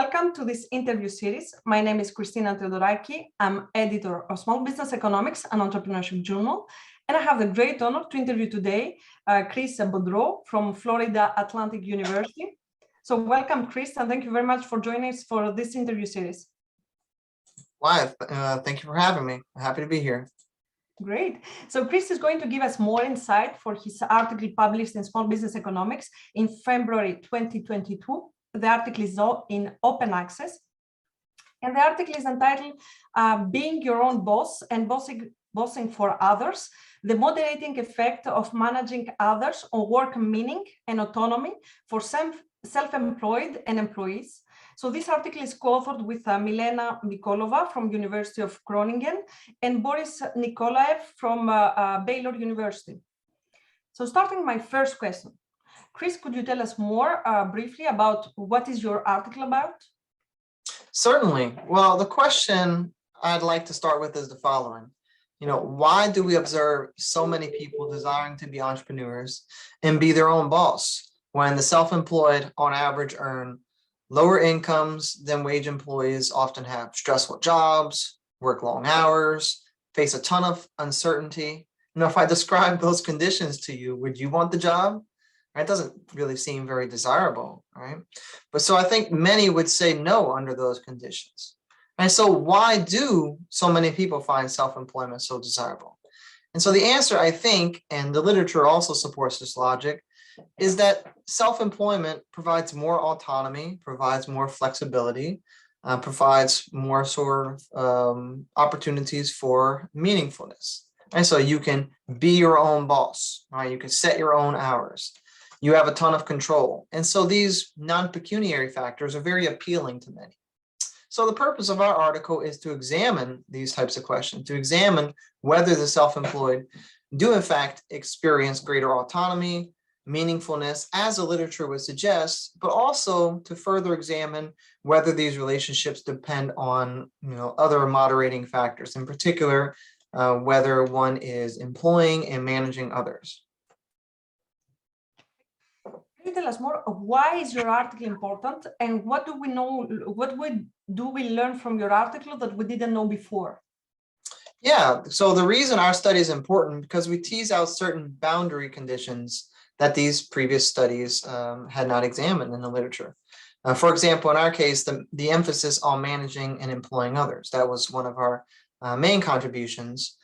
Welcome to this interview series. My name is Christina Theodoraki. I'm editor of Small Business Economics and Entrepreneurship Journal. And I have the great honor to interview today Chris Boudreaux from Florida Atlantic University. So welcome, Chris, and thank you very much for joining us for this interview series. Why? Thank you for having me. I'm happy to be here. Great. So Chris is going to give us more insight for his article published in Small Business Economics in February 2022. The article is in open access. And the article is entitled Being Your Own Boss and Bossing for Others, the moderating effect of managing others on work meaning and autonomy for self-employed and employees. So this article is co-authored with Milena Nikolova from University of Groningen and Boris Nikolaev from Baylor University. So starting my first question, Chris, could you tell us more briefly about what is your article about? Certainly. Well, the question I'd like to start with is the following. Why do we observe so many people desiring to be entrepreneurs and be their own boss when the self-employed on average earn lower incomes than wage employees, often have stressful jobs, work long hours, face a ton of uncertainty? If I describe those conditions to you, would you want the job? It doesn't really seem very desirable, right? But so I think many would say no under those conditions. And so why do so many people find self-employment so desirable? And so the answer, I think, and the literature also supports this logic, is that self-employment provides more autonomy, provides more flexibility, provides more sort of opportunities for meaningfulness. And so you can be your own boss, right? You can set your own hours. You have a ton of control. And so these non-pecuniary factors are very appealing to many. So the purpose of our article is to examine these types of questions, to examine whether the self-employed do in fact experience greater autonomy, meaningfulness, as the literature would suggest, but also to further examine whether these relationships depend on other moderating factors, in particular, whether one is employing and managing others. Can you tell us more? Why is your article important, and what do we know? What do we learn from your article that we didn't know before? Yeah, so the reason our study is important because we tease out certain boundary conditions that these previous studies had not examined in the literature. For example, in our case, the emphasis on managing and employing others, that was one of our main contributions.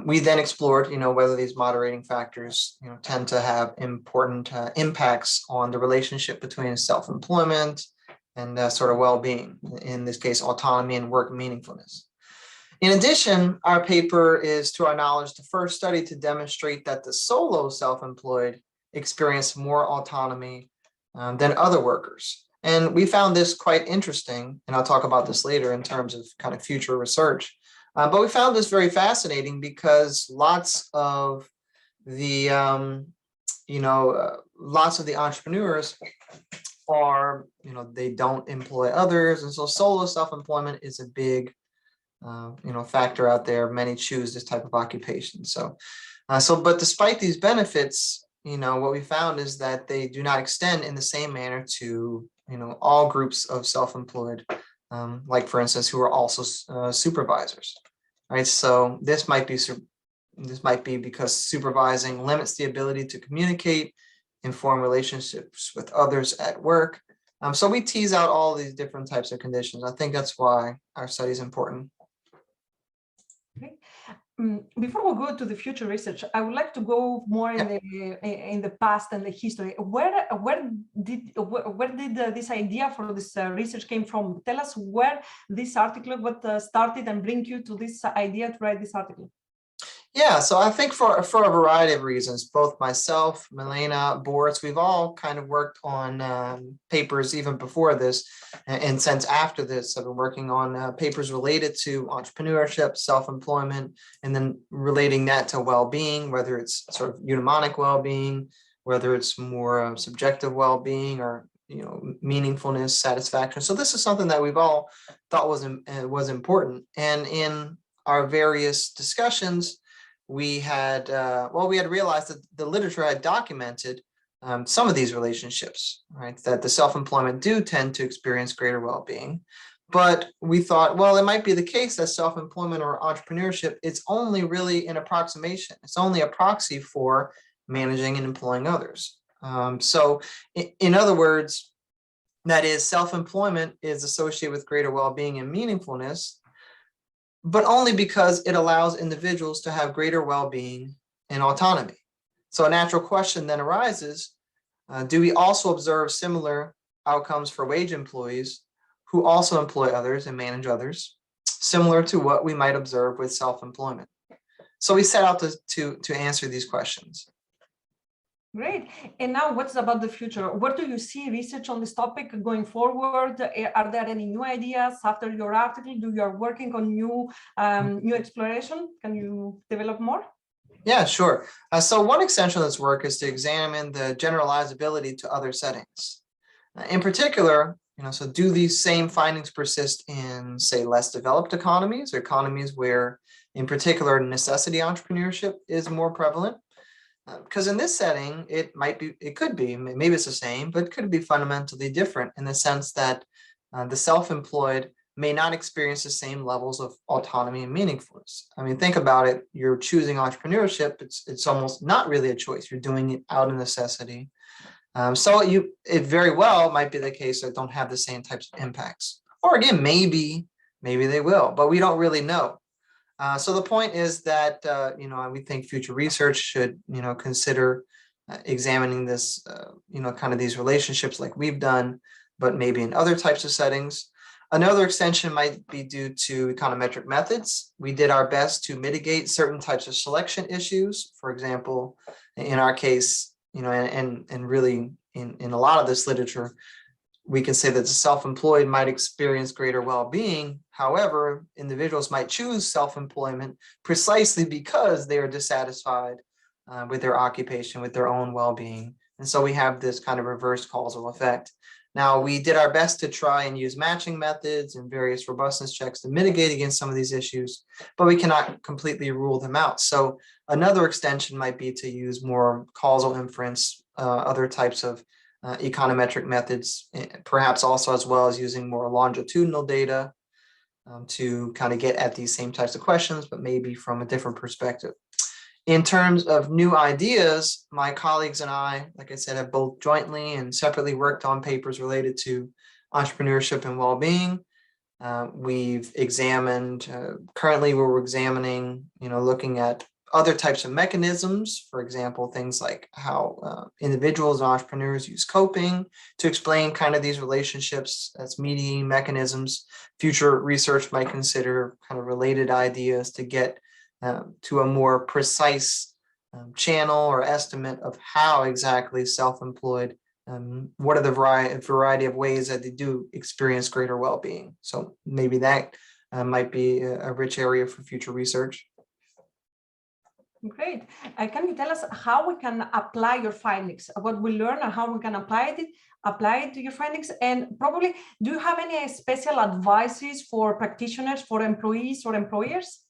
We then explored, whether these moderating factors, tend to have important impacts on the relationship between self-employment and sort of well-being, in this case, autonomy and work meaningfulness. In addition, our paper is, to our knowledge, the first study to demonstrate that the solo self-employed experience more autonomy than other workers. And we found this quite interesting, and I'll talk about this later in terms of kind of future research. But we found this very fascinating because lots of the entrepreneurs are, they don't employ others, and so solo self-employment is a big factor out there. Many choose this type of occupation. But despite these benefits, what we found is that they do not extend in the same manner to all groups of self-employed. Like, for instance, who are also supervisors, right? So this might be because supervising limits the ability to communicate, inform relationships with others at work. So we tease out all these different types of conditions. I think that's why our study is important. Okay. Before we go to the future research, I would like to go more in the past and the history. Where did this idea for this research came from? Tell us where this article started and bring you to this idea to write this article. Yeah, so I think for a variety of reasons, both myself, Milena, Boris, we've all kind of worked on papers even before this, and since after this, I've been working on papers related to entrepreneurship, self-employment, and then relating that to well-being, whether it's sort of eudaimonic well-being, whether it's more subjective well-being, or meaningfulness, satisfaction. So this is something that we've all thought was important, and in our various discussions, we had realized that the literature had documented some of these relationships, right? That the self-employment do tend to experience greater well-being. But we thought, well, it might be the case that self-employment or entrepreneurship, it's only really an approximation. It's only a proxy for managing and employing others. So in other words, that is, self-employment is associated with greater well-being and meaningfulness, but only because it allows individuals to have greater well-being and autonomy. So a natural question then arises, do we also observe similar outcomes for wage employees who also employ others and manage others, similar to what we might observe with self-employment? So we set out to answer these questions. Great. And now what's about the future? Where do you see research on this topic going forward? Are there any new ideas after your article? Do you are working on new exploration? Can you develop more? Yeah, sure. So one extension of this work is to examine the generalizability to other settings. In particular, so do these same findings persist in, say, less developed economies or economies where, in particular, necessity entrepreneurship is more prevalent? Because in this setting, it could be, maybe it's the same, but could be fundamentally different in the sense that the self-employed may not experience the same levels of autonomy and meaningfulness. I mean, think about it. You're choosing entrepreneurship. It's almost not really a choice. You're doing it out of necessity. So it very well might be the case that don't have the same types of impacts. Or again, maybe they will, but we don't really know. So the point is that, we think future research should, consider examining this, kind of these relationships like we've done, but maybe in other types of settings. Another extension might be due to econometric methods. We did our best to mitigate certain types of selection issues. For example, in our case, and really in a lot of this literature, we can say that the self-employed might experience greater well-being. However, individuals might choose self-employment precisely because they are dissatisfied with their occupation, with their own well-being. And so we have this kind of reverse causal effect. Now, we did our best to try and use matching methods and various robustness checks to mitigate against some of these issues, but we cannot completely rule them out. So another extension might be to use more causal inference, other types of econometric methods, perhaps also as well as using more longitudinal data to kind of get at these same types of questions, but maybe from a different perspective. In terms of new ideas, my colleagues and I, like I said, have both jointly and separately worked on papers related to entrepreneurship and well-being. We've examined, currently we're examining, looking at other types of mechanisms, for example, things like how individuals and entrepreneurs use coping to explain kind of these relationships as mediating mechanisms. Future research might consider kind of related ideas to get to a more precise channel or estimate of how exactly self-employed, what are the variety of ways that they do experience greater well-being. So maybe that might be a rich area for future research. Great. Can you tell us how we can apply your findings, what we learn and how we can apply it to your findings? And probably, do you have any special advices for practitioners, for employees or employers?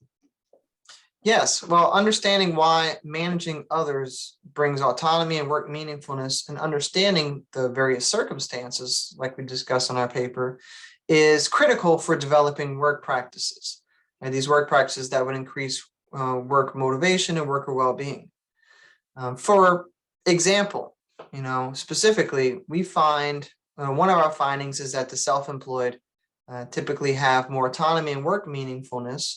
Yes, well, understanding why managing others brings autonomy and work meaningfulness and understanding the various circumstances, like we discussed in our paper, is critical for developing work practices. And these work practices that would increase work motivation and worker well-being. For example, specifically, we find one of our findings is that the self-employed typically have more autonomy and work meaningfulness.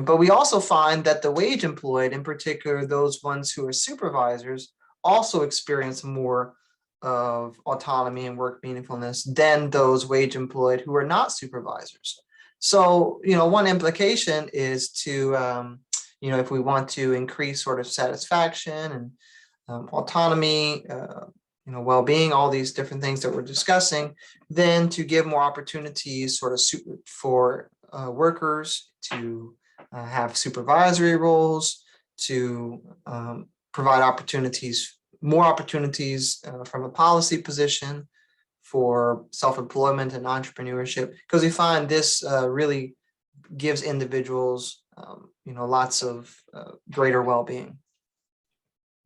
But we also find that the wage employed, in particular, those ones who are supervisors, also experience more of autonomy and work meaningfulness than those wage employed who are not supervisors. So, one implication is to, if we want to increase sort of satisfaction and autonomy, well-being, all these different things that we're discussing, then to give more opportunities sort of for workers to have supervisory roles, to provide more opportunities from a policy position for self-employment and entrepreneurship, because we find this really gives individuals, lots of greater well-being.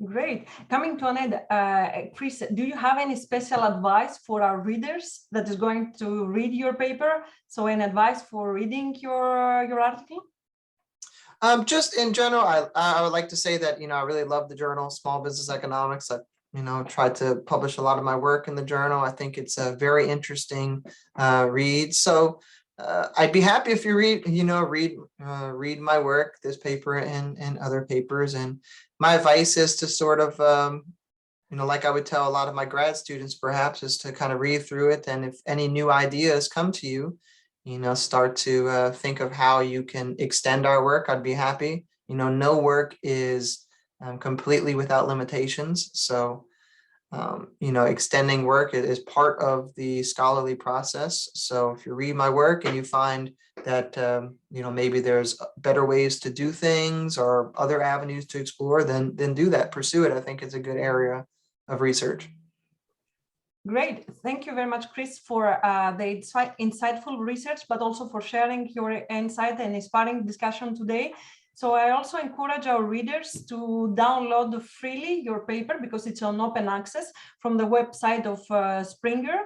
Great. Coming to an end, Chris, do you have any special advice for our readers that is going to read your paper? So an advice for reading your article? Just in general, I would like to say that, I really love the journal, Small Business Economics. I, tried to publish a lot of my work in the journal. I think it's a very interesting read. So I'd be happy if you read my work, this paper and other papers. And my advice is to sort of, like I would tell a lot of my grad students, perhaps, is to kind of read through it. And if any new ideas come to you, start to think of how you can extend our work. I'd be happy. No work is completely without limitations. So, extending work is part of the scholarly process. So if you read my work and you find that, maybe there's better ways to do things or other avenues to explore, then do that, pursue it. I think it's a good area of research. Great. Thank you very much, Chris, for the insightful research, but also for sharing your insight and inspiring discussion today. So I also encourage our readers to download freely your paper because it's on open access from the website of Springer,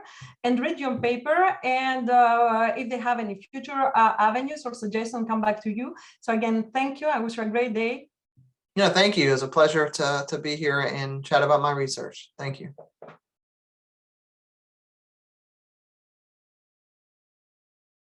and read your paper. And if they have any future avenues or suggestions, come back to you. So again, thank you. I wish you a great day. Yeah, thank you. It was a pleasure to be here and chat about my research. Thank you.